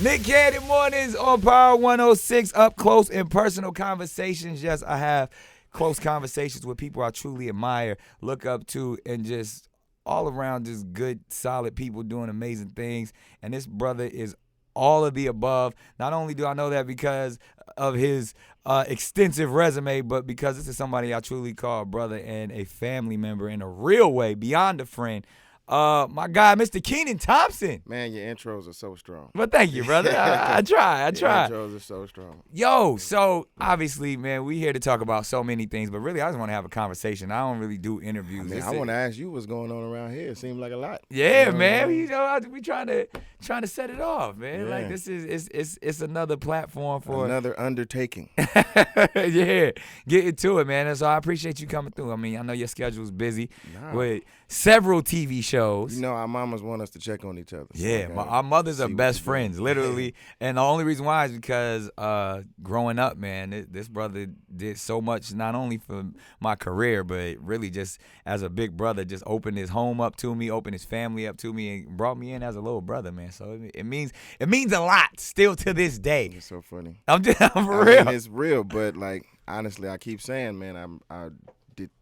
Nick Candid Mornings on Power 106. Up close and personal conversations. Yes, I have close conversations with people I truly admire, look up to, and just all around just good, solid people doing amazing things. And this brother is all of the above. Not only do I know that because of his extensive resume, but because this is somebody I truly call a brother and a family member in a real way, beyond a friend. My guy, Mr. Kenan Thompson. Man, your intros are so strong. Well, thank you, brother. I try. Your intros are so strong. Yo, so obviously, man, we here to talk about so many things, but really, I just want to have a conversation. I don't really do interviews. I want to ask you what's going on around here. It seems like a lot. Yeah, you know man. I mean? We trying to set it off, man. Yeah. Like this is it's another platform for another undertaking. Yeah, get into it, man. And so I appreciate you coming through. I mean, I know your schedule's busy with several TV shows. You know, our mamas want us to check on each other. Yeah, our mothers are best friends, literally. And the only reason why is because growing up, man, this brother did so much, not only for my career, but really just as a big brother, just opened his home up to me, opened his family up to me, and brought me in as a little brother, man. So it means a lot still to this day. It's so funny. I'm for real. Mean, it's real, but like honestly, I keep saying, man, I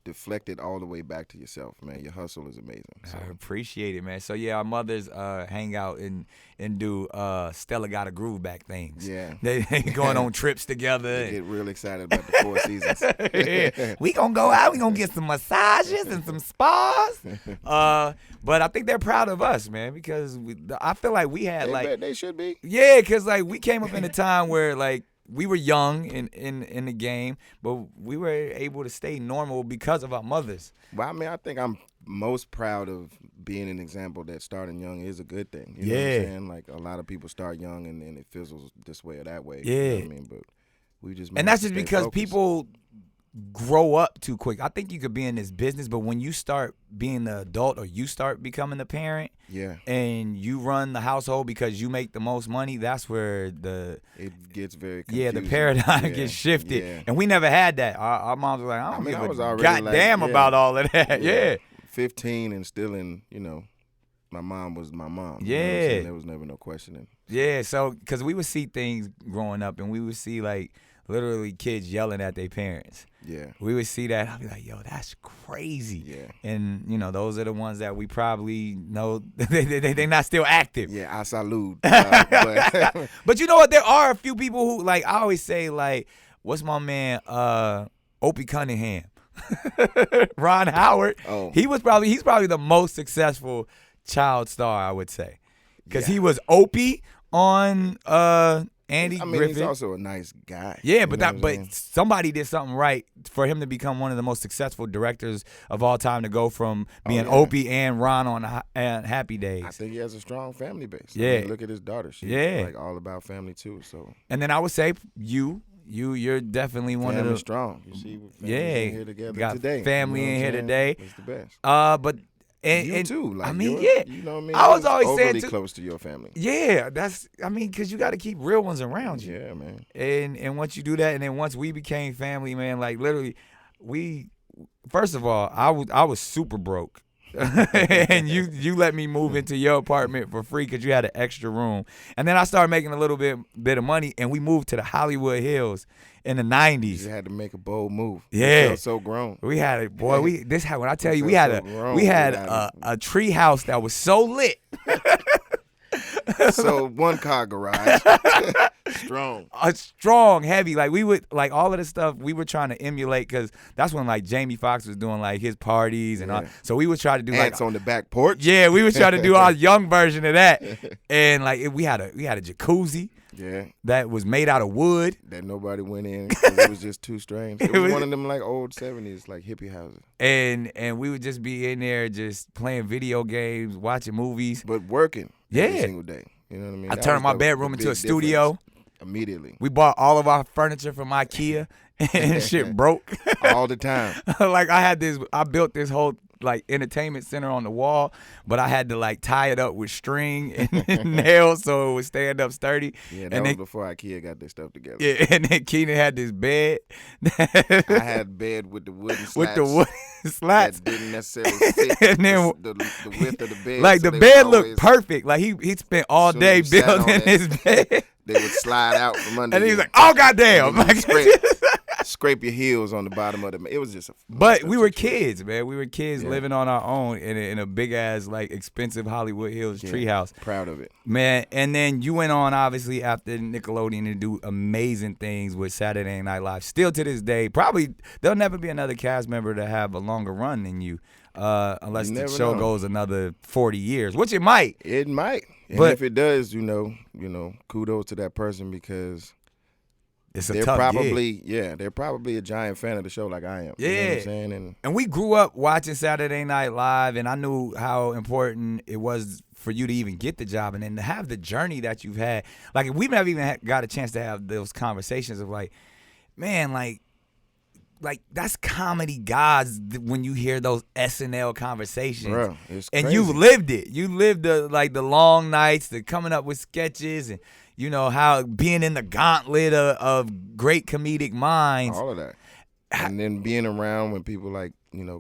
deflect it all the way back to yourself, man. Your hustle is amazing. So. I appreciate it, man. So yeah, our mothers hang out and do Stella Got a Groove Back things. Yeah. They going on trips together. They get real excited about the Four Seasons. Yeah. We gonna go out, we gonna get some massages and some spas. But I think they're proud of us, man, because I feel like we had they should be. Yeah, because like we came up in a time where like we were young in the game, but we were able to stay normal because of our mothers. Well, I mean, I think I'm most proud of being an example that starting young is a good thing. You know what I'm saying? Like a lot of people start young and it fizzles this way or that way. Yeah. You know what I mean? But we just and that's just because people grow up too quick. I think you could be in this business, but when you start being the adult or you start becoming the parent, and you run the household because you make the most money, that's where it gets very confusing. the paradigm gets shifted. Yeah. And we never had that. Our moms were like, I don't give a goddamn goddamn about all of that. Yeah. 15 and still in, my mom was my mom. Yeah. You know what I'm saying? There was never no questioning. Yeah, so because we would see things growing up, and we would see like literally kids yelling at their parents. Yeah. We would see that. I'd be like, yo, that's crazy. Yeah. And, those are the ones that we probably know they're not still active. Yeah, I salute. But you know what? There are a few people who, like, I always say, like, what's my man, Opie Cunningham? Ron Howard. Oh. He's probably the most successful child star, I would say. Because he was Opie on Andy Griffith. He's also a nice guy. Yeah, but somebody did something right for him to become one of the most successful directors of all time, to go from being Opie and Ron on Happy Days. I think he has a strong family base. Yeah. I mean, look at his daughter. She's like all about family too. So. And then I would say you're definitely one of the strong. You see, in here together got today. family in here today. It's the best. But. And you too. Like, you know what I mean? I was always saying overly close to your family. Yeah, because you got to keep real ones around you. Yeah, man. And once you do that, and then once we became family, man, like literally, first of all, I was super broke. And you let me move into your apartment for free because you had an extra room. And then I started making a little bit of money, and we moved to the Hollywood Hills in the 90s. You had to make a bold move. Yeah. You felt so grown. We had it, boy. When I tell you, we had a tree house that was so lit. So one car garage. Strong. Strong, heavy. Like we would, like all of the stuff we were trying to emulate, because that's when like Jamie Foxx was doing like his parties and all. So we would try to do ants on the back porch. Yeah, we would try to do our young version of that. And like we had a jacuzzi. Yeah. That was made out of wood. That nobody went in because it was just too strange. It was one of them like old 70s, like hippie houses. And we would just be in there just playing video games, watching movies. But working every Yeah. single day. You know what I mean? I That turned was my bedroom the into a big studio. difference. Immediately. We bought all of our furniture from IKEA and shit broke. All the time. Like I built this whole like entertainment center on the wall, but I had to like tie it up with string and nails so it would stand up sturdy. Yeah, that was before IKEA got their stuff together. Yeah, and then Kenan had this bed. I had bed with the wooden slats. With the wooden slats. That didn't necessarily fit And then the width of the bed. like so the they bed would looked always, perfect. Like he spent all soon day as you sat on building that, his bed. They would slide out from under And he you. was like, "Oh goddamn!" And then Like, you scrape your heels on the bottom of the. It was just. but we were kids, man. We were kids Yeah. living on our own in a big ass like expensive Hollywood Hills treehouse, Proud of it, man. And then you went on obviously after Nickelodeon to do amazing things with Saturday Night Live. Still to this day, probably there'll never be another cast member to have a longer run than you, unless You the never show know. goes another 40 years, which it might. It might. And But- if it does, kudos to that person because It's a they're tough probably gig. they're probably a giant fan of the show like I am. You know what Yeah. I'm saying? And we grew up watching Saturday Night Live, and I knew how important it was for you to even get the job, and then to have the journey that you've had. Like, we've never even got a chance to have those conversations of like, man, like that's comedy gods when you hear those SNL conversations. Bro, it's and crazy. you've lived it. You lived the long nights, the coming up with sketches, and you know how being in the gauntlet of great comedic minds. all of that. And then being around when people like,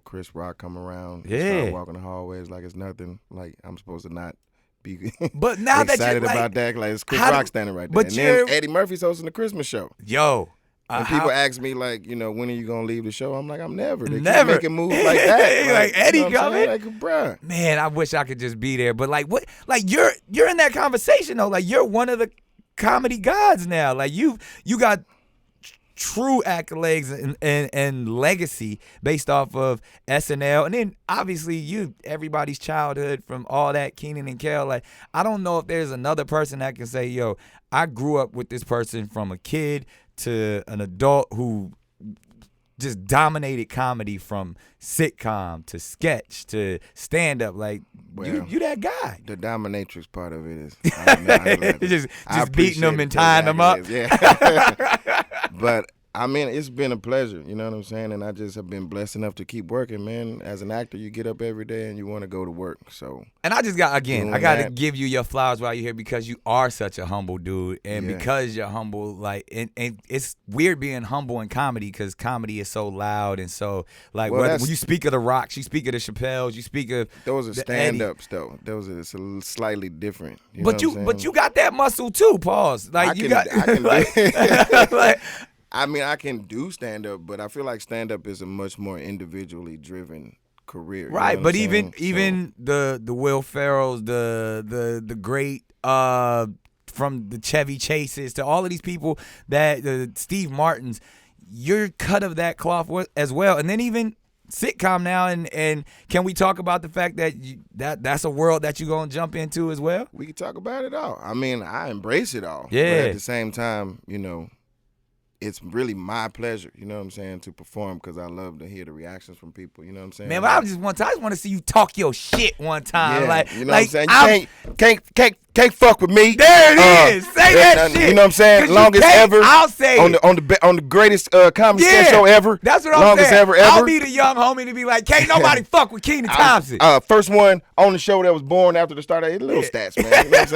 Chris Rock come around, Yeah. start walking the hallways like it's nothing. Like I'm supposed to not be But now that excited you're like, about that. Like it's Chris how do- Rock standing right there. but And then you're- Eddie Murphy's hosting the Christmas show. yo, And people ask me like, when are you gonna leave the show? I'm like, I'm never. They Never. keep making moves like that. Like, Eddie you know what I'm saying? coming? Like, bruh. man, I wish I could just be there. But like, what? Like, you're in that conversation though. Like, you're one of the comedy gods now. Like, you got true accolades and legacy based off of SNL, and then obviously everybody's childhood from all that Kenan and Kel. Like, I don't know if there's another person that can say, yo, I grew up with this person from a kid to an adult who just dominated comedy from sitcom to sketch to stand up. Like, Well, you that guy. The dominatrix part of it is I don't know how to let it. Just I beating them appreciate and it, tying them up. Yeah. But I mean, it's been a pleasure, you know what I'm saying? And I just have been blessed enough to keep working, man. As an actor, you get up every day and you want to go to work. So And I just got, again, Doing I got to that. give you your flowers while you're here because you are such a humble dude. And Yeah. because you're humble, like, and it's weird being humble in comedy because comedy is so loud and so, like, Well, when you speak of the Rocks, you speak of the Chappelles, you speak of those are the stand-ups, though. Those are it's a little slightly different. You know but what you I'm saying? but you got that muscle too, pause. Like, I you can- got, I can like, like, I mean, I can do stand-up, but I feel like stand-up is a much more individually driven career. You know right, what but I'm even saying? So- the Will Ferrells, the great from the Chevy Chases to all of these people that the Steve Martins, you're cut of that cloth as well. And then even sitcom now, and can we talk about the fact that that's a world that you're gonna jump into as well? We can talk about it all. I mean, I embrace it all. Yeah. But at the same time, it's really my pleasure, you know what I'm saying, to perform because I love to hear the reactions from people, you know what I'm saying? Man, but I just want to see you talk your shit one time. Yeah, Like, you know like, what I'm saying? You can't fuck with me. There it is. Say that shit. You know what I'm saying? 'Cause you Longest can't, ever. I'll say on it. the greatest comedy Yeah, sketch show ever. That's what I'm Longest saying. ever. I'll be the young homie to be like, can't nobody fuck with Kenan Thompson. First one on the show that was born after the start of little stats, man. You know what I'm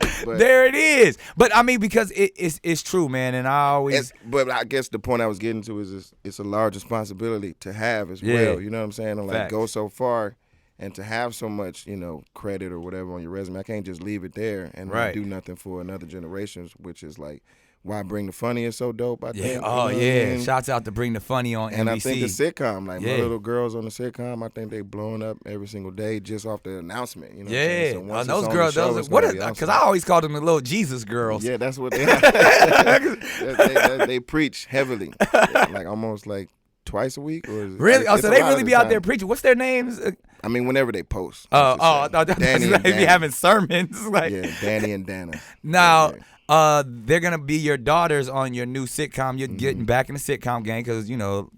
saying? But There it is. But I mean, because it's true, man. And I always but I guess the point I was getting to is it's a large responsibility to have as Yeah. well. You know what I'm saying? And like Facts. go so far and to have so much, credit or whatever on your resume. I can't just leave it there and not Right. do nothing for another generation, which is like why Bring the Funny is so dope, I yeah. think. Oh you know what I yeah. mean? Shouts out to Bring the Funny on And NBC. I think the sitcom, like Yeah. my little girls on the sitcom, I think they blowing up every single day just off the announcement. You know what I'm Yeah, saying? So once those it's on girls, the show, those it's what? gonna be Because awesome. I always called them the little Jesus girls. Yeah, that's what they are. they preach heavily, like almost like twice a week. Or is it- Really? Oh, it's so a they lot really of be the out there time. preaching. What's their names? I mean, whenever they post. I should thought say. that Danny they and be Danny. having sermons. Like, Yeah, Danny and Dana. now, Yeah. they're gonna be your daughters on your new sitcom. You're Mm-hmm. getting back in the sitcom game because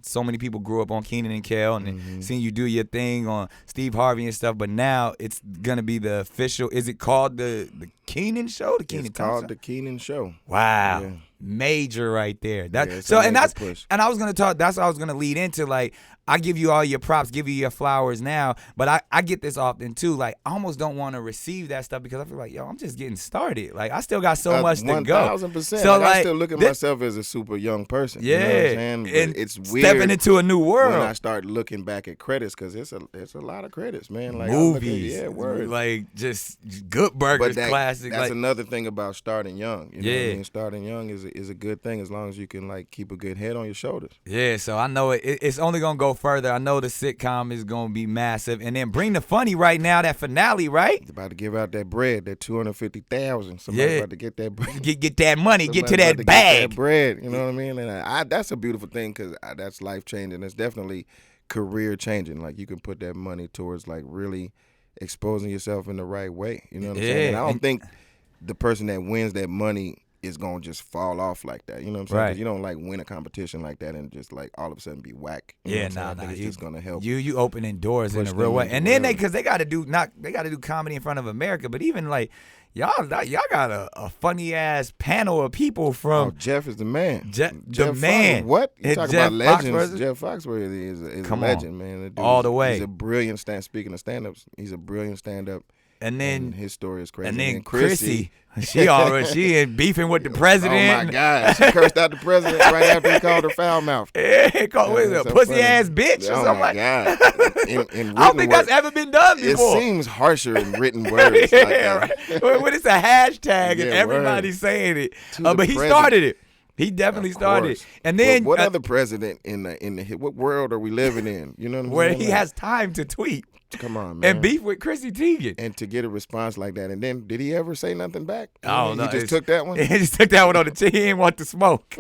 so many people grew up on Kenan and Kel and Mm-hmm. then seeing you do your thing on Steve Harvey and stuff. But now it's gonna be the official. Is it called the Kenan Show? The Kenan It's Thompson? called the Kenan Show. Wow. Yeah. Major right there. That Yeah, it's so a and major that's push. and I was gonna talk. That's what I was gonna lead into. Like, I give you all your props, give you your flowers now, but I get this often too. Like, I almost don't want to receive that stuff because I feel like, yo, I'm just getting started. Like, I still got so much to go. 1,000%. So, I still look at myself as a super young person. Yeah, you know what I'm saying? But and it's weird stepping into a new world. when I start looking back at credits, because it's a lot of credits, man. Like, Movies, word. like just Good Burgers, classic. That's like, another thing about starting young. You know what Yeah. I mean? Starting young is a good thing as long as you can like keep a good head on your shoulders. Yeah, so I know it's only gonna go further. I know the sitcom is gonna be massive, and then Bring the Funny right now, that finale, right? It's about to give out that bread, that 250,000. Somebody about to get that bread. Get that money, get to Somebody that about to bag. get that bread. You know what I mean? And that's a beautiful thing because that's life changing. It's definitely career changing. Like you can put that money towards like really exposing yourself in the right way. You know what I'm saying? And I don't think the person that wins that money is gonna just fall off like that. You know what I'm saying? 'Cause Right. you don't like win a competition like that and just like all of a sudden be whack. You know what I'm saying? I think it's just gonna help. You opening doors in push a real them way, into and then whatever. because they got to do comedy in front of America, but even like y'all got a funny ass panel of people Oh, from Jeff is the man. the Jeff man. Fox, what? You And talk Jeff about legends. Foxworthy? Jeff Foxworthy is a Come on. legend, man. The dude All the way. He's a brilliant speaking of stand-ups, he's a brilliant stand-up. and then And his story is crazy. and then Chrissy. she in beefing with the president. Oh my God! She cursed out the president right after he called her foul mouth. Yeah, what is it, a That's so pussy funny. ass bitch or Oh something my like God! In I don't think written that's ever been done It before. seems harsher in written words. Yeah, like that. right. When it's a hashtag and Yeah, everybody's saying it, To the but he president. started it. He definitely Of started it. course. And then But what other president in the what world are we living in? You know what I'm where saying? he Like, has time to tweet come on, man. and beef with Chrissy Teigen. And to get a response like that, and then did he ever say nothing back? I don't know. He just It's- took that one. He just took that one on the chin. He didn't want to smoke.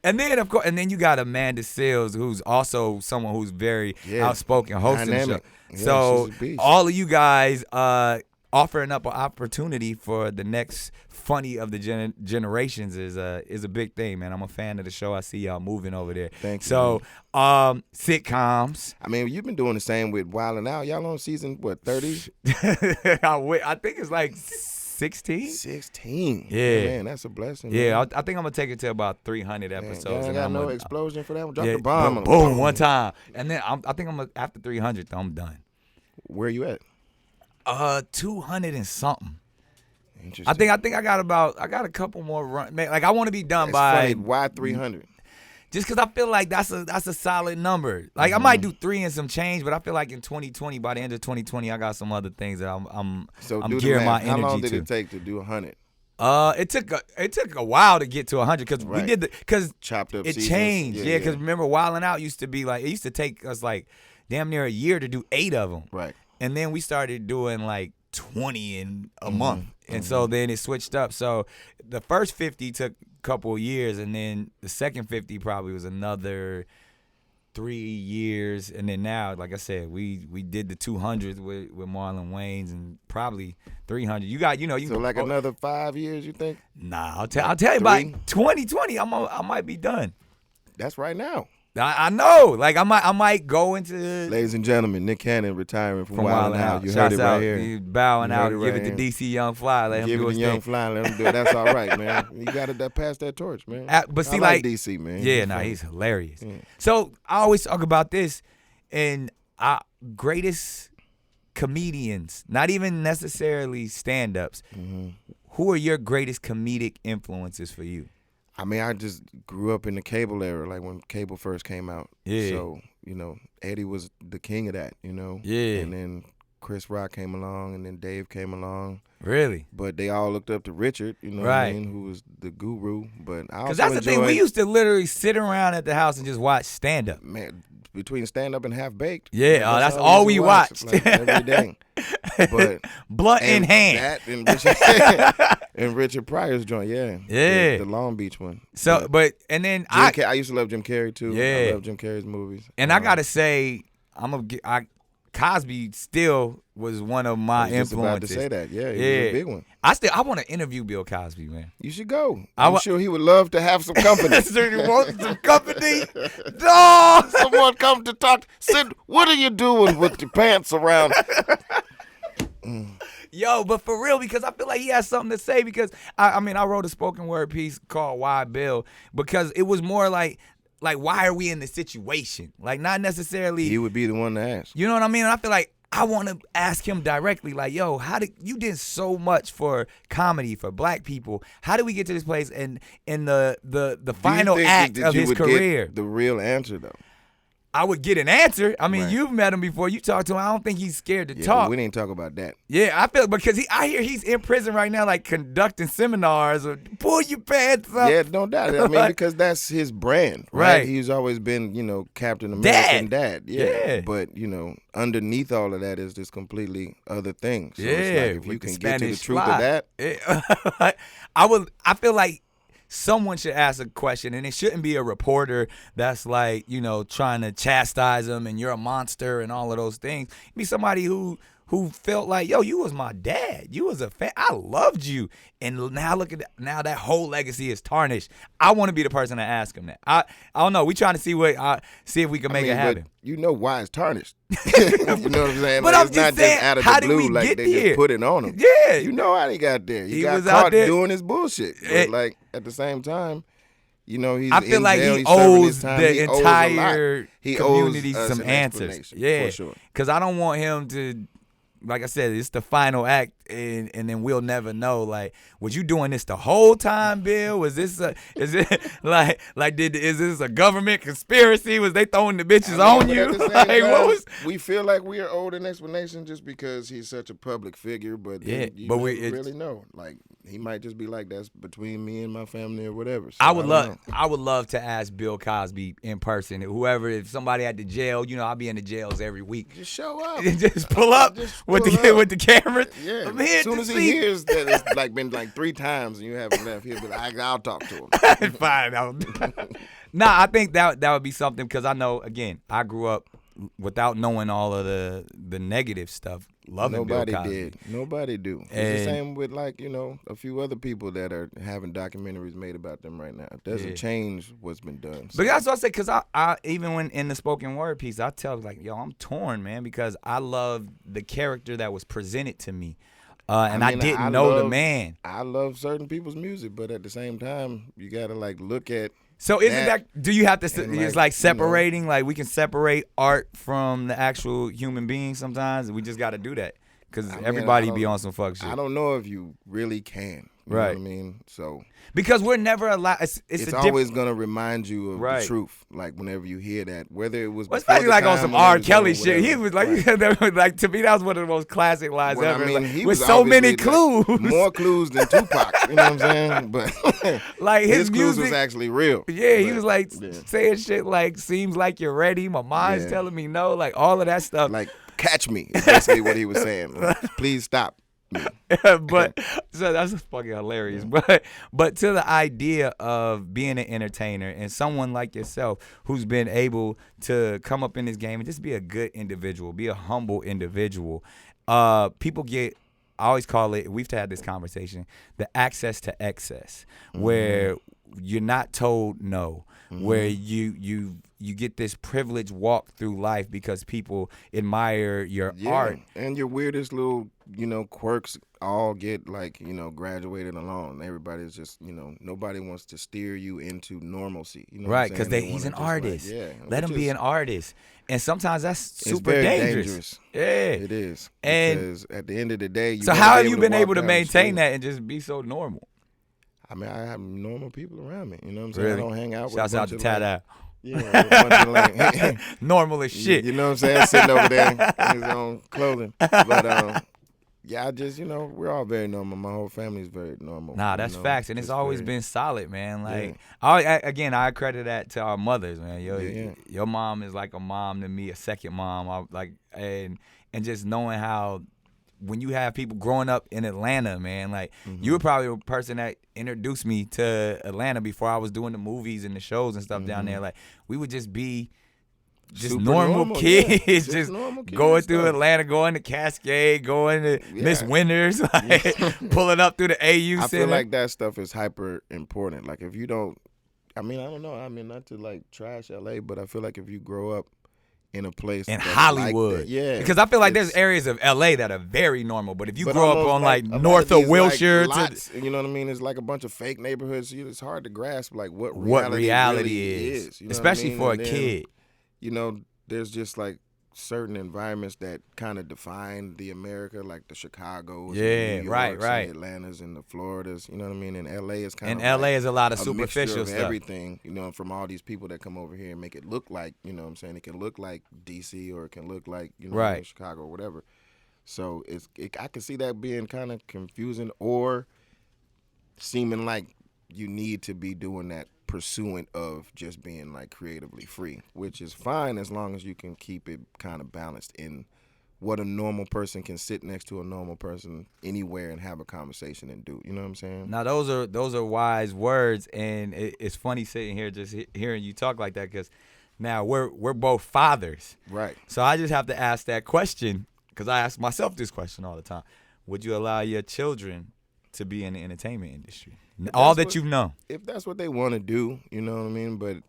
And then of course, and then you got Amanda Seales, who's also someone who's very Yeah. outspoken, hosting the show. Dynamic. Yeah, So she's a beast. all of you guys offering up an opportunity for the next funny of the generations is a big thing, man. I'm a fan of the show. I see y'all moving over there. Thank you, So sitcoms. I mean, you've been doing the same with Wild 'N Out. Y'all on season, what, 30? I think it's like 16. 16. Yeah. Man, that's a blessing. Yeah, man. I think I'm gonna take it to about 300 episodes. Y'all ain't and got I'm no gonna- explosion for that one? Drop yeah, the bomb. on boom, them. one time, and then I think after 300, though, I'm done. Where you at? 200 and something. Interesting. I think I got a couple more run. Man, like I want to be done It's by funny. Why 300? just because I feel like that's a solid number. Like I might do 3 and some change, but I feel like in 2020, by the end of 2020, I got some other things that I'm So do the gearing my math. How long energy did to. it take to do 100? It took a while to get to 100 because we Right. did because Chopped up it seasons? changed. Yeah, Yeah, because yeah. remember, Wildin' Out used to be like, it used to take us like damn near a year to do 8 of them. Right. And then we started doing like 20 in a Mm-hmm. month. And so then it switched up. So the first 50 took a couple of years, and then the second 50 probably was another 3 years. And then now, like I said, we did the 200s with Marlon Wayans and probably 300. You got, you So like oh, another 5 years, you think? Nah, I'll tell you by 3? 2020, I might be done. That's right now. I know. Like I might go into Ladies and gentlemen, Nick Cannon retiring from Wild 'N Out. You heard Shouts it right out. here. You bowing You heard out. it Give right it to here. DC Young Fly. Let him Give do it his to Young thing. Fly. Let him do it. That's all right, man. You got to pass that torch, man. But see, I like DC, man. yeah, nah, he's hilarious. Yeah. So I always talk about this, and our greatest comedians, not even necessarily stand-ups. Mm-hmm. Who are your greatest comedic influences for you? I mean, I just grew up in the cable era, like when cable first came out. Yeah. So, Eddie was the king of that, Yeah. And then Chris Rock came along, and then Dave came along. Really? But they all looked up to Richard, what Right. I mean, who was the guru. But I also Because that's the thing. We enjoyed- used to literally sit around at the house and just watch stand-up. Man, between stand up and half baked. Yeah, that's all we watched. Like, every day. But Blunt in and hand. that and Richard, and Richard Pryor's joint, yeah, Yeah. the Long Beach one. So, and then I used to love Jim Carrey too. Yeah. I love Jim Carrey's movies. I gotta say, Cosby still was one of my I was just about to influences. say that. Yeah, he was a big one. I want to interview Bill Cosby, man. You should go. I I'm wa- sure he would love to have some company. So you want some company? No. Someone come to talk. Sid, what are you doing with your pants around? Yo, but for real, because I feel like he has something to say. Because I wrote a spoken word piece called "Why Bill," because it was more like like, why are we in this situation? Like, not necessarily. He would be the one to ask. You know what I mean? And I feel like I want to ask him directly, like, yo, you did so much for comedy, for black people. How did we get to this place? And in the final act of his career, get the real answer though. I would get an answer. I mean, Right. You've met him before. You talked to him. I don't think he's scared to Yeah, talk. but we didn't talk about that. Yeah, I feel because I hear he's in prison right now, like conducting seminars or pull your pants up. Yeah, no doubt. I mean, because that's his brand, right? Right. He's always been, Captain American Dad. Yeah. But, underneath all of that is this completely other thing. So Yeah, it's like if you with the can get to the Spanish truth fly. of that. I feel like someone should ask a question, and it shouldn't be a reporter that's like, trying to chastise them and you're a monster and all of those things. It'd be somebody who felt like, yo, you was my dad. You was a fan. I loved you. And now look at that. Now that whole legacy is tarnished. I want to be the person to ask him that. I don't know. We trying to see if we can make it happen. But you know why it's tarnished. You know what I'm saying? But Like, I'm it's just not saying, just out of how the did blue, we like get they here? just put it on him. Yeah. You know how he got there. He got was out caught there. doing his bullshit. But like at the same time, he's I feel in like jail, he he's serving his owes time. the He owes a lot. entire He community owes us some an answers. explanation, Yeah, for sure. because I don't want him to, like I said, it's the final act, and then we'll never know. Like, was you doing this the whole time, Bill? Was this is this a government conspiracy? Was they throwing the bitches on But you? at the same Like, time, what was? we feel like we are owed an explanation just because he's such a public figure, but Yeah, then you but never it's- really know. Like he might just be like, that's between me and my family or whatever. So I would don't love to ask Bill Cosby in person. Whoever, if somebody at the jail, I'll be in the jails every week. know. Just show up. Just pull up with the camera. Yeah. I'm here As soon to as he see. hears that it's like been like 3 times and you haven't left, he'll be like, I'll talk to him. Fine. Nah, I think that would be something because I know, again, I grew up without knowing all of the negative stuff. Loving Nobody Bill Cosby. did. Nobody do. It's And- the same with a few other people that are having documentaries made about them right now. It doesn't change what's been done. But that's what I say, because I even when in the spoken word piece, I tell like, yo, I'm torn, man, because I love the character that was presented to me. And I didn't know the man. I love certain people's music, but at the same time, you gotta look at. So isn't that do you have to? and, It's like separating. Like we can separate art from the actual human being. Sometimes we just got to do that because everybody be on some fuck shit. I don't know if you really can. You Right. know what I mean? So Because we're never allowed. It's always gonna remind you of Right. the truth. Like whenever you hear that, whether it was Well, before especially the like on time some when R. it Kelly was shit. He whatever. was like, Right. that was like to me, that was one of the most classic lines Well, ever. I mean, like, he with was so many obviously, clues, more clues than Tupac. You know what I'm saying? But like his clues music was actually real. Yeah, he But, was like yeah. saying shit like "seems like you're ready." My mind's Yeah. telling me no, like all of that stuff. like catch me. Is basically what he was saying. Like, please stop me. But so that's fucking hilarious. But to the idea of being an entertainer and someone like yourself who's been able to come up in this game and just be a good individual, be a humble individual. People get. I always call it. We've had this conversation. The access to excess, where you're not told no, where you get this privileged walk through life because people admire your art. And your weirdest little, quirks all get graduated along. Everybody's just, nobody wants to steer you into normalcy. You know what I'm Right, because saying? They he's an wanna just, artist. Let which him be is- an artist. And sometimes that's It's super very dangerous. Yeah. It is. And- because at the end of the day, So how have you been able to maintain that and just be so normal? I mean, I have normal people around me. You know what I'm saying? Really? I don't hang out with Shouts a out bunch to of Tat like, Out. Yeah, with a bunch of like Normal as shit. You know what I'm saying? Sitting over there in his own clothing. But yeah, I just, we're all very normal. My whole family's very normal. Nah, that's facts, and it's just always very- been solid, man. Like, Yeah. I credit that to our mothers, man. Yeah. Your mom is like a mom to me, a second mom. And just knowing how when you have people growing up in Atlanta, man, like you were probably the person that introduced me to Atlanta before I was doing the movies and the shows and stuff down there. Like we would just be. Just Super normal yeah. kids, just normal kids going through stuff. Atlanta, going to Cascade, going to Miss Yeah. Winters, like pulling up through the AU I Center. feel like that stuff is hyper important. Like if you don't, I mean, I don't know. I mean, not to like trash LA, but I feel like if you grow up in a place in that's Hollywood. like that. Yeah, because I feel like there's areas of LA that are very normal, but if you but grow up almost on like a lot north of of these, Wilshire like, to lots, you know what I mean? It's like a bunch of fake neighborhoods. It's hard to grasp like what reality really is. You know especially what I mean? for a And then, kid. you know, there's just like certain environments that kind of define the America, like the Chicago's, Yeah, and the New right, Yorks, right. and the Atlantas, and the Floridas. You know what I mean? And LA is kind And of LA like is a lot of mixture superficial of stuff. everything. You know, from all these people that come over here and make it look like, you know what I'm saying? It can look like DC or it can look like, you know, Right. Chicago or whatever. So I can see that being kind of confusing or seeming like you need to be doing that pursuant of just being like creatively free, which is fine as long as you can keep it kind of balanced in what a normal person can sit next to a normal person anywhere and have a conversation and do. You know what I'm saying? Now those are wise words, and it's funny sitting here just hearing you talk like that, because now we're both fathers, Right. so I just have to ask that question, because I ask myself this question all the time: would you allow your children to be in the entertainment industry? All that you know. If that's what they want to do, you know what I mean? But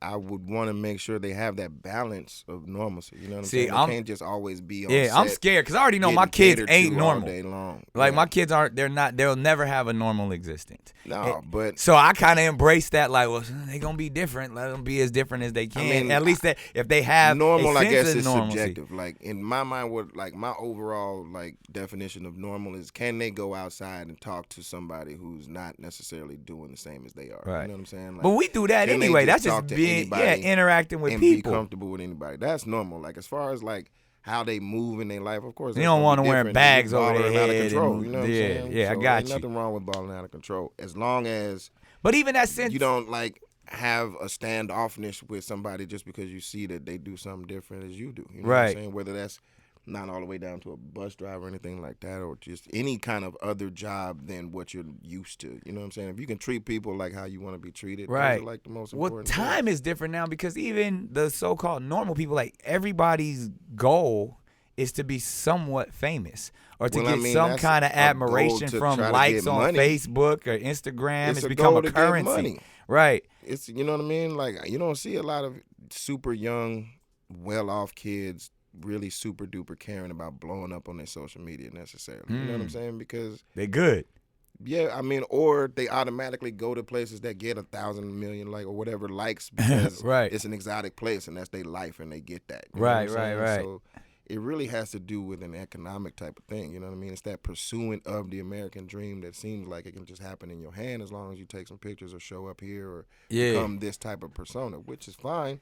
I would want to make sure they have that balance of normalcy. You know what I'm saying? They can't just always be on set. I'm scared because I already know my kids ain't normal. All day long. Like my kids they'll never have a normal existence. No, but so I kind of embrace that. Like, well, they gonna be different. Let them be as different as they can. I mean, at least that if they have normal, a I sense guess of is normalcy. subjective. Like in my mind, what like my overall like definition of normal is, can they go outside and talk to somebody who's not necessarily doing the same as they are? Right. You know what I'm saying? Like, but we do that anyway. That's just being interacting with and people. Be comfortable with anybody. That's normal. Like as far as like how they move in their life, of course. You don't want to wear bags over their head. Out of control. You know what I'm saying? Yeah, so I got ain't nothing wrong with balling out of control, as long as. But even that sense, you don't like have a standoffness with somebody just because you see that they do something different as you do. You know what I'm saying? Whether that's not all the way down to a bus driver or anything like that, or just any kind of other job than what you're used to. You know what I'm saying? If you can treat people like how you want to be treated, right? Those are like the most important. Well, time is different now, because even the so-called normal people, like everybody's goal is to be somewhat famous or to get some kind of admiration from likes on Facebook or Instagram. It's become a currency. Right. It's, you know what I mean? Like, you don't see a lot of super young, well-off kids really super duper caring about blowing up on their social media necessarily. You know what I'm saying? Because they're good. Yeah, I mean, or they automatically go to places that get 1,000 million like or whatever likes because it's an exotic place and that's their life and they get that. Right. So it really has to do with an economic type of thing. You know what I mean? It's that pursuing of the American dream that seems like it can just happen in your hand as long as you take some pictures or show up here or become this type of persona, which is fine.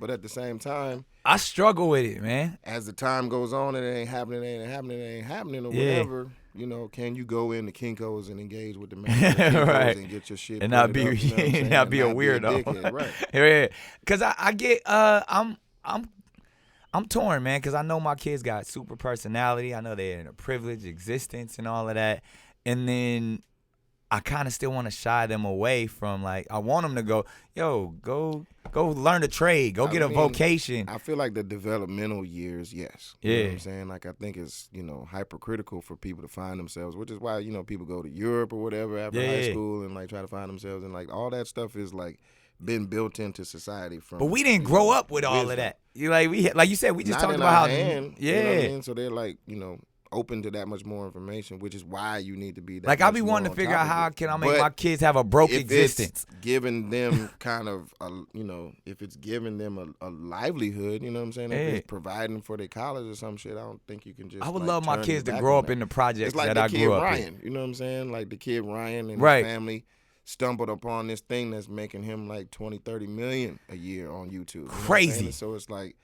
But at the same time, I struggle with it, man. As the time goes on, it ain't happening, or whatever. You know, can you go into Kinko's and engage with the man and get your shit and not be up, you know not be a weirdo, dickhead, right? Yeah, because I get I'm torn, man, because I know my kids got super personality. I know they're in a privileged existence and all of that, and then I kind of still want to shy them away from, like, I want them to go learn a trade, get a vocation. I feel like the developmental years, yes. You know what I'm saying? Like, I think it's, hypercritical for people to find themselves, which is why, people go to Europe or whatever after high school and, like, try to find themselves. And, like, all that stuff is, like, been built into society from. But we didn't grow up with all of that. Like you said, we just talked about how. You know what I mean? So they're, like, open to that much more information, which is why you need to be that. Like, I be wanting to figure out how can I make my kids have a broke existence. It's giving them kind of, if it's giving them a livelihood, you know what I'm saying? If it's providing for their college or some shit, I don't think you can just. I would love my kids to grow up in the projects like that I grew up Ryan, in. You know what I'm saying? Like the kid Ryan and his family stumbled upon this thing that's making him like 20-30 million a year on YouTube. Crazy. So it's like,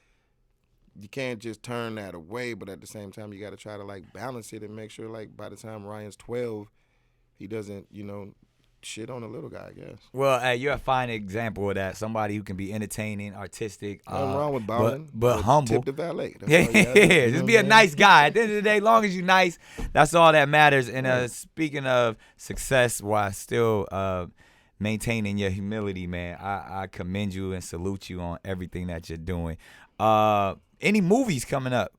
you can't just turn that away, but at the same time, you got to try to, like, balance it and make sure, like, by the time Ryan's 12, he doesn't, shit on a little guy, I guess. Well, you're a fine example of that. Somebody who can be entertaining, artistic. Nothing wrong with balling. But humble. Tip the valet. Just be a nice guy. At the end of the day, as long as you're nice, that's all that matters. And speaking of success while still maintaining your humility, man, I commend you and salute you on everything that you're doing. Any movies coming up?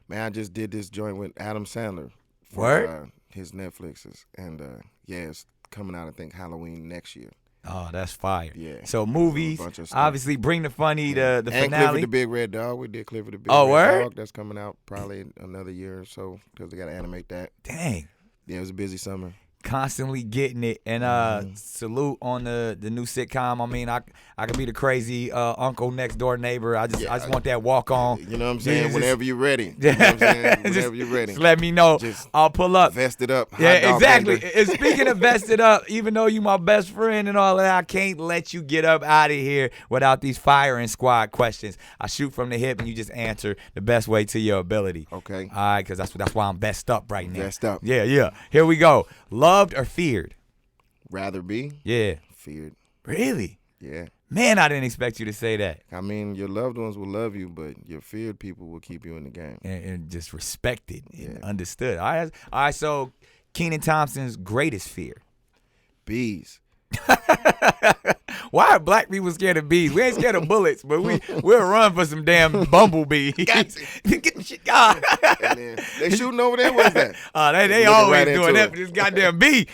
Man, I just did this joint with Adam Sandler for his Netflixes, and it's coming out, I think, Halloween next year. Oh, that's fire. Yeah. So movies, bunch of stuff. obviously Bring the Funny, the and finale. Clifford the Big Red Dog. We did Clifford the Big Oh, Red word? Dog. That's coming out probably another year or so because they got to animate that. Dang. Yeah, it was a busy summer. Constantly getting it. And salute on the new sitcom. I mean, I could be the crazy uncle next door neighbor. I just want that walk on. You know what I'm saying? Whenever you're ready. Yeah. You know what I'm saying? Whenever you're ready. Just let me know. Just I'll pull up. Vested up. Hot Yeah, dog exactly. vendor. And speaking of vested up, even though you my best friend and all of that, I can't let you get up out of here without these firing squad questions. I shoot from the hip and you just answer the best way to your ability. Okay. All right, because that's why I'm best up right now. Best up. Yeah. Here we go. Loved or feared? Rather be. Yeah. Feared. Really? Yeah. Man, I didn't expect you to say that. I mean, your loved ones will love you, but your feared people will keep you in the game. And just respected and understood. All right, so Kenan Thompson's greatest fear. Bees. Why are black people scared of bees? We ain't scared of bullets, but we'll run for some damn bumblebees. Got you. Get the shit gone. And then they shooting over there? What is that? They Looking always right doing into that it. for this goddamn bee.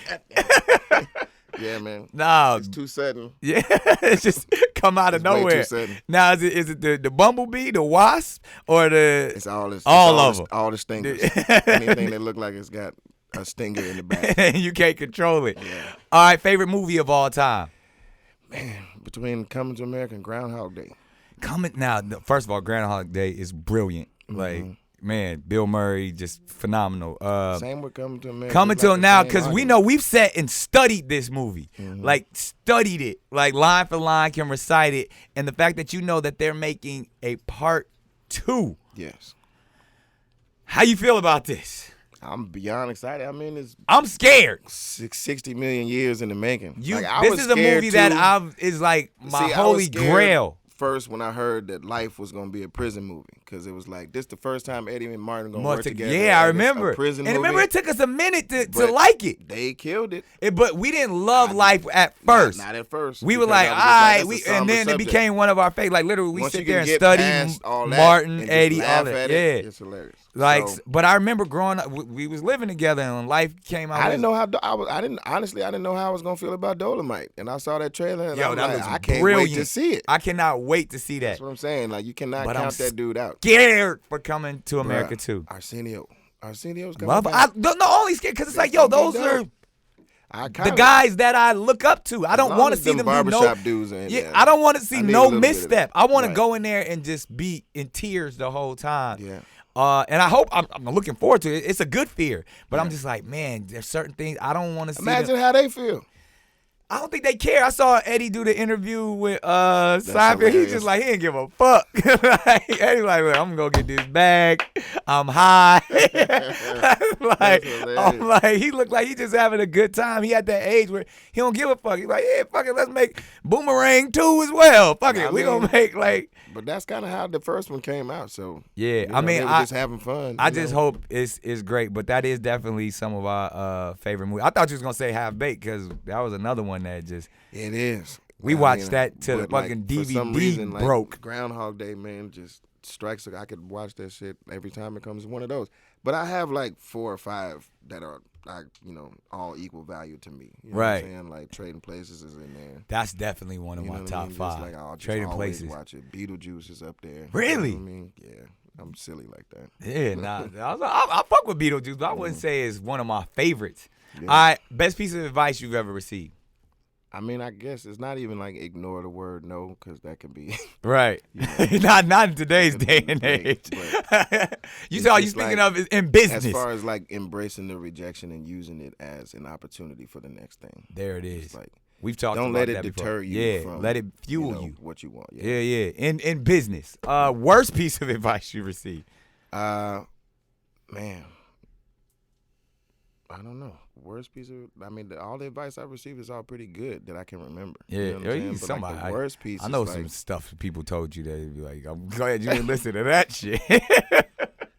Yeah, man. No, It's too sudden. yeah, it's just come out of It's way too nowhere. sudden. Now, is it the bumblebee, the wasp, or the? It's all this. All it's of them. All the stingers. Anything that look like it's got a stinger in the back. You can't control it. Yeah. All right, favorite movie of all time. Man, between Coming to America and Groundhog Day. First of all, Groundhog Day is brilliant. Like, man, Bill Murray, just phenomenal. Same with Coming to America. Coming It's to like him the now, same because we argument. know we've sat and studied this movie. Like, studied it. Like, line for line, can recite it. And the fact that you know that they're making a part 2. Yes. How you feel about this? I'm beyond excited. I mean, it's I'm scared. 60 million years in the making. This was is a scared movie that too. is like my See, I was holy scared grail. First, when I heard that Life was gonna be a prison movie, because it was like this the first time Eddie and Martin gonna work together. Yeah, I and it's a remember. prison And movie. remember, it took us a minute to But like it. They killed it. But we didn't love Life at first. Not at first. We were because like, I all was just right, that's a and somber then it subject. became one of our favorites. Like literally, we Once sit you there can and get study past all that Martin, and just Eddie, laugh all that. at Yeah, it, it's hilarious. like, So, but I remember growing up, we was living together, and Life came out. I didn't know how I didn't know how I was gonna feel about Dolomite, and I saw that trailer, and Yo, I'm that like, looks I can't brilliant. wait to see it. I cannot wait to see that. That's what I'm saying. Like you cannot But count that dude out. Scared for Coming to America Bruh, too. Arsenio's coming Love. back. Not only scared because it's like, yo, those are the guys that I look up to. I don't want to see them do barbershop dudes. I don't want to see I need a no little bit of misstep. that. I want to Right. go in there and just be in tears the whole time. Yeah. And I hope I'm looking forward to it. It's a good fear, but I'm just like, man, there's certain things I don't want to see. Imagine how they feel. I don't think they care. I saw Eddie do the interview with Seinfeld. He's hilarious. just like, he didn't give a fuck. Like, Eddie's like, look, I'm gonna go get this bag. I'm high. I'm like, he looked like he just having a good time. He at that age where he don't give a fuck. He's like, yeah, fuck it, let's make Boomerang 2 as well. Fuck it, we gonna make like. But that's kind of how the first one came out. So Yeah, I mean, they were just having fun. I just hope it's great, but that is definitely some of our favorite movies. I thought you was gonna say Half Baked because that was another one that just it is. we watched that till the but, fucking for some DVD reason, broke. Groundhog Day, man, just strikes. I could watch that shit every time it comes. One of those. But I have like 4 or 5 that are like all equal value to me. You know Right. what I'm saying? Like Trading Places is in there. That's definitely one of You know my what I top mean? Just 5. like, I'll just Trading always Places. Watch it. Beetlejuice is up there. Really? You know what I mean? Yeah. I'm silly like that. Yeah, nah. I fuck with Beetlejuice, but I wouldn't say it's one of my favorites. Yeah. All right, best piece of advice you've ever received. I mean, I guess it's not even like ignore the word no, because that can be. Right. Yeah. not in today's day and age. You saw you just speaking like, of is in business. As far as like embracing the rejection and using it as an opportunity for the next thing. There it is. It's like, We've talked don't about let it that deter before. you Yeah, from let it fuel you. what you want. Yeah. In business. Worst piece of advice you received. Man, I don't know. Worst piece of, I mean, all the advice I received is all pretty good that I can remember. Yeah, you know what I'm saying? But somebody. like the worst piece. I know is some like, stuff people told you that you'd be like, I'm glad you didn't listen to that shit.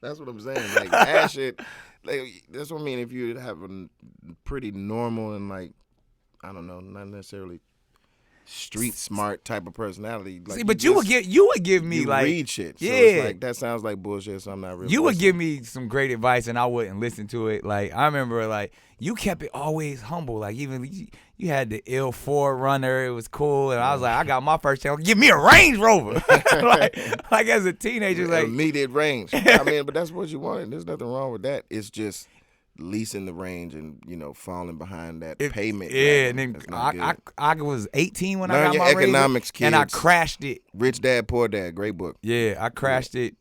That's what I'm saying. Like that shit. Like that's what I mean. If you have a pretty normal and like, I don't know, not necessarily street smart type of personality. Like, see, but you would give me you like read shit. So yeah, it's like, that sounds like bullshit. So I'm not really. You would give me some great advice and I wouldn't listen to it. Like I remember, like you kept it always humble. Like even you had the ill Forerunner. It was cool, and I was like, I got my first chance. Give me a Range Rover. like as a teenager, like immediate range. I mean, but that's what you wanted. There's nothing wrong with that. It's just leasing the range and falling behind that payment. Yeah, and then I was 18 when I got your my economics, Range, kids. and I crashed it. Rich Dad Poor Dad, great book. Yeah, I crashed it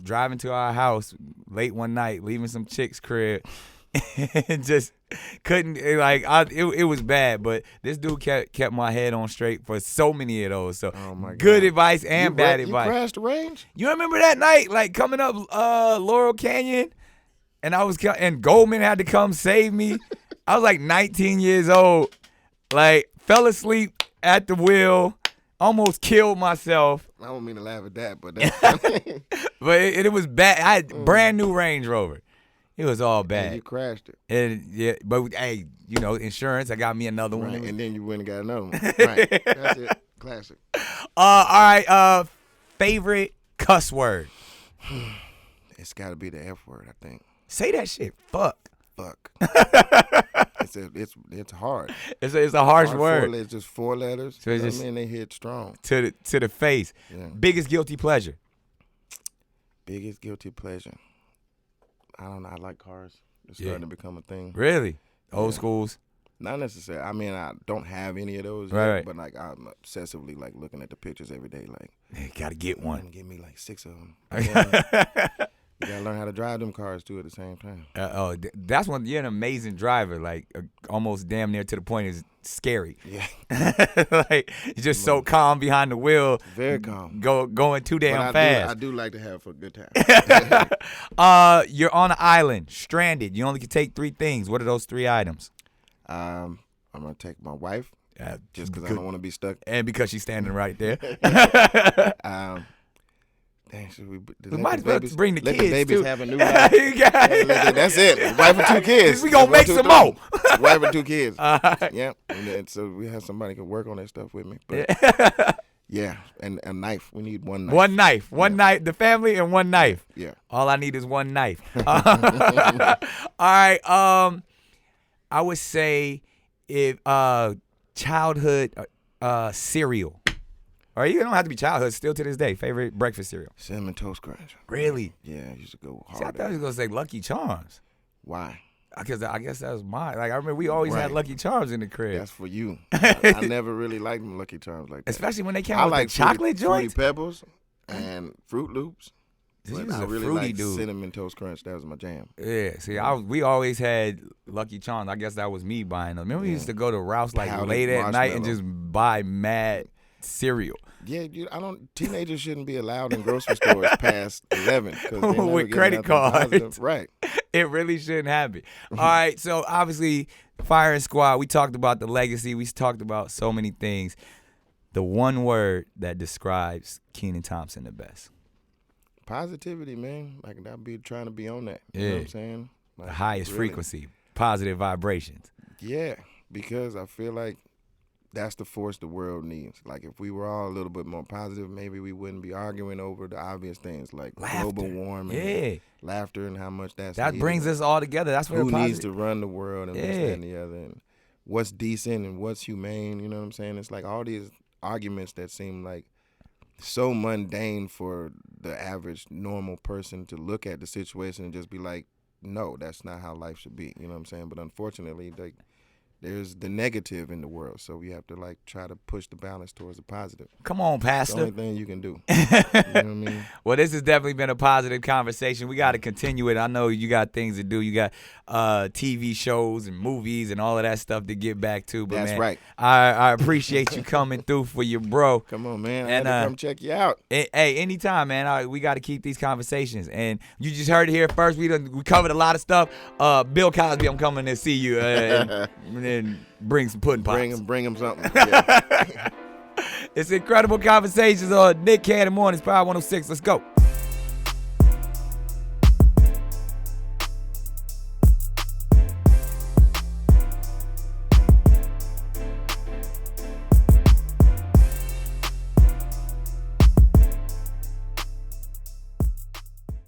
driving to our house late one night, leaving some chick's crib, and just couldn't it was bad. But this dude kept my head on straight for so many of those. So good advice and bad advice. You crashed the Range? You remember that night, like coming up Laurel Canyon? And and Goldman had to come save me. I was like 19 years old, like fell asleep at the wheel, almost killed myself. I don't mean to laugh at that, but that's funny. But it was bad. I had brand new Range Rover. It was all bad. And you crashed it. And yeah, but hey, insurance. I got me another one. And then you went and got another one. Right. That's it. Classic. All right. Favorite cuss word? It's got to be the F word, I think. Say that shit. Fuck. It's hard. It's a harsh word. It's just 4 letters. So they hit strong to the face. Yeah. Biggest guilty pleasure. Biggest guilty pleasure. I don't know. I like cars. It's starting to become a thing. Really? Old schools? Not necessarily. I mean, I don't have any of those right, yet, but like I'm obsessively like looking at the pictures every day. Like, gotta get one. Give me like 6 of them. You gotta learn how to drive them cars too at the same time. That's when you're an amazing driver. Like almost damn near to the point is scary. Yeah. Like you're just so calm behind the wheel. Very calm. Going too damn fast. I do like to have a good time. You're on an island, stranded. You only can take 3 things. What are those 3 items? I'm gonna take my wife. Just because I don't want to be stuck. And because she's standing right there. Dang, should we might as well bring the kids, the babies too. Have a new life. That's it. Wife and 2 kids. We gonna make some more. Wife and 2 kids. Yeah. And so we have somebody who can work on that stuff with me. But yeah, and a knife. We need one knife. One knife. The family and one knife. Yeah. All I need is one knife. All right. I would say if childhood cereal. Or you don't have to be childhood. Still to this day, favorite breakfast cereal. Cinnamon Toast Crunch. Really? Yeah, I used to go hard. See, I thought you was gonna say Lucky Charms. Why? Because I guess that was mine. Like I remember we always had Lucky Charms in the crib. That's for you. I never really liked them Lucky Charms like that. Especially when they came with like chocolate joints. Fruity Pebbles and Fruit Loops. But I really liked dude. Cinnamon Toast Crunch. That was my jam. Yeah. See, we always had Lucky Charms. I guess that was me buying them. Remember we used to go to Ralph's like late at night and just buy mad cereal. Yeah, teenagers shouldn't be allowed in grocery stores past 11 with credit cards. Right. It really shouldn't happen. All right, so obviously Firing Squad, we talked about the legacy. We talked about so many things. The one word that describes Kenan Thompson the best. Positivity, man. Like I'd be trying to be on that. You know what I'm saying? Like, the highest frequency, positive vibrations. Yeah, because I feel like that's the force the world needs. Like if we were all a little bit more positive, maybe we wouldn't be arguing over the obvious things like global warming, laughter, and how much that brings us all together. That's what who needs to run the world and this, that, and the other, and what's decent and what's humane. You know what I'm saying? It's like all these arguments that seem like so mundane for the average normal person to look at the situation and just be like, no, that's not how life should be. You know what I'm saying? But unfortunately, like, there's the negative in the world, so we have to like try to push the balance towards the positive. Come on, Pastor. It's the only thing you can do. You know what I mean? Well, this has definitely been a positive conversation. We got to continue it. I know you got things to do. You got TV shows and movies and all of that stuff to get back to. But that's man, right. I appreciate you coming through for your bro. Come on, man. I had to come check you out. Hey, anytime, man. We got to keep these conversations. And you just heard it here first. We covered a lot of stuff. Bill Cosby, I'm coming to see you. And bring some pudding pops. Bring him something. Yeah. It's incredible conversations on Nick, Kenan, Mornings, Power 106. Let's go.